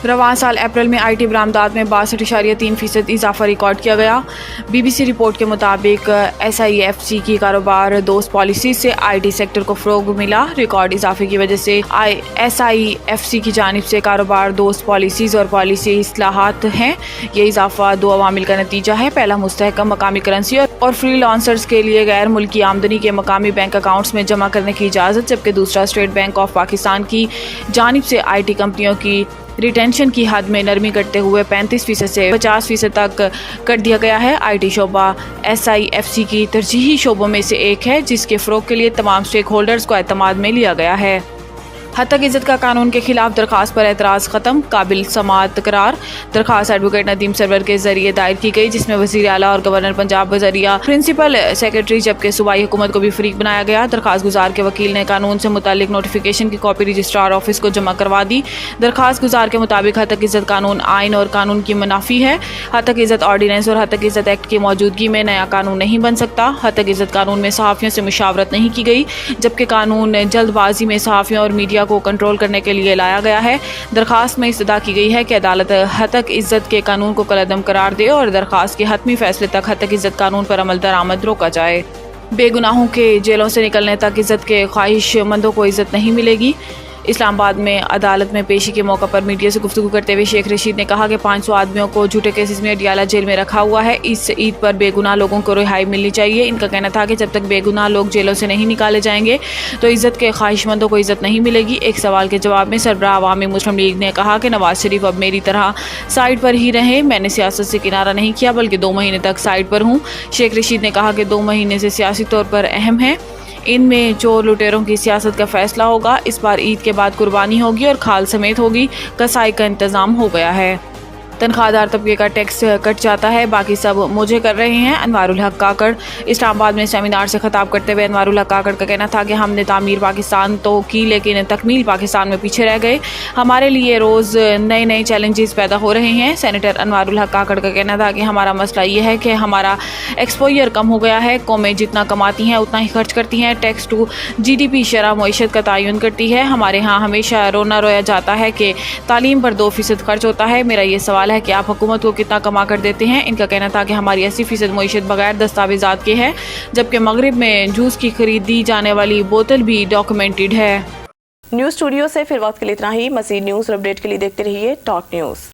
रवां साल अप्रैल में IT बरामदात में 62.3% इजाफा रिकॉर्ड किया गया। BBC रिपोर्ट के मुताबिक SIFC की कारोबार दोस्त पॉलिसी से IT सेक्टर को फ़रोग़ मिला। रिकॉर्ड इजाफे की वजह से SIFC की जानिब से कारोबार दोस्त पॉलिसीज़ और पॉलिसी इस्लाहात हैं। ये इजाफा दो अवामिल का नतीजा है। पहला, मुस्तहकम मकामी करेंसी और फ्रीलांसर्स के लिए गैर मुल्की आमदनी के मकामी बैंक अकाउंट्स में जमा करने की इजाज़त, जबकि दूसरा, स्टेट बैंक ऑफ पाकिस्तान की जानिब से IT कंपनियों की रिटेंशन की हद में नरमी करते हुए 35% से 50% तक कर दिया गया है। IT शोबा SIFC की तरजीही शोबों में से एक है, जिसके फ़रोग़ के लिए तमाम स्टेक होल्डर्स को एतमाद में लिया गया है। हद तक इज़्ज़त का कानून के खिलाफ दरख्वास्त पर एतराज़ ख़त्म, काबिल समाअत करार। दरख्वास्त एडवोकेट नदीम सरवर के ज़रिए दायर की गई, जिसमें वज़ीर आला और गवर्नर पंजाब बज़रिया प्रिंसिपल सेक्रेटरी जबकि सूबाई हुकूमत को भी फ़रीक बनाया गया। दरख्वास्त गुजार के वकील ने कानून से मुतालिक नोटिफिकेशन की कॉपी रजिस्ट्रार ऑफिस को जमा करवा दी। दरख्वास्त गुजार के मुताबिक हद तक इज़्ज़त कानून आइन और कानून की मुनाफी है। हद तक इज़्ज़त ऑर्डिनेंस और हद तक इज़्ज़त एक्ट की मौजूदगी में नया कानून नहीं बन सकता। हद तक इज़्ज़त कानून में सहाफ़ियों से मुशावरत नहीं की गई, जबकि कानून जल्दबाजी में सहाफ़ियों और मीडिया को कंट्रोल करने के लिए लाया गया है। दरख्वास्त में इस्तदा की गई है कि अदालत हद तक इज़्ज़त के कानून को कलअदम करार दे और दरख्वास्त के हतमी फैसले तक हद तक इज़्ज़त कानून पर अमल दरामद रोका जाए। बेगुनाहों के जेलों से निकलने तक इज़्ज़त के ख्वाहिशमंदों को इज़्ज़त नहीं मिलेगी। इस्लामाबाद में अदालत में पेशी के मौके पर मीडिया से गुफ्तगू करते हुए शेख रशीद ने कहा कि 500 आदमियों को झूठे केसेस में अडियाला जेल में रखा हुआ है। इस ईद पर बेगुनाह लोगों को रिहाई मिलनी चाहिए। इनका कहना था कि जब तक बेगुनाह लोग जेलों से नहीं निकाले जाएंगे तो इज़्ज़त के ख्वाहिशमंदों को इज़्ज़त नहीं मिलेगी। एक सवाल के जवाब में सरबराह अवामी मुस्लिम लीग ने कहा कि नवाज शरीफ अब मेरी तरह साइड पर ही रहे। मैंने सियासत से किनारा नहीं किया, बल्कि 2 महीने तक साइड पर हूँ। शेख रशीद ने कहा कि 2 महीने से सियासी तौर पर अहम है। इनमें चोर लुटेरों की सियासत का फैसला होगा। इस बार ईद के बाद कुर्बानी होगी और खाल समेत होगी। कसाई का इंतज़ाम हो गया है। तनख्वाहदार तबके का टैक्स कट जाता है, बाकी सब मुझे कर रहे हैं। अनवारुल हक काकड़ इस्लामाबाद में सेमिनार से खिताब करते हुए अनवारुल हक काकड़ का कहना था कि हमने तामीर पाकिस्तान तो की, लेकिन तकमील पाकिस्तान में पीछे रह गए। हमारे लिए रोज़ नए नए चैलेंजेस पैदा हो रहे हैं। सेनेटर अनवारुल हक काकड़ का कहना था कि हमारा मसला ये है कि हमारा एक्सपोजर कम हो गया है। कौमें जितना कमाती हैं उतना ही खर्च करती हैं। टैक्स टू GDP शरह मईशत का तयन करती है। हमारे यहाँ हमेशा रोना रोया जाता है कि तालीम पर 2% खर्च होता है। मेरा ये सवाल है कि आप हुकूमत को कितना कमा कर देते हैं। इनका कहना था कि हमारी 80% मईशत बगैर दस्तावेजात के है, जबकि मगरिब में जूस की खरीदी जाने वाली बोतल भी डॉक्यूमेंटेड है। न्यूज़ स्टूडियो से फिर वक्त के लिए इतना ही। मज़ीद न्यूज़ और अपडेट के लिए देखते रहिए टॉप न्यूज़।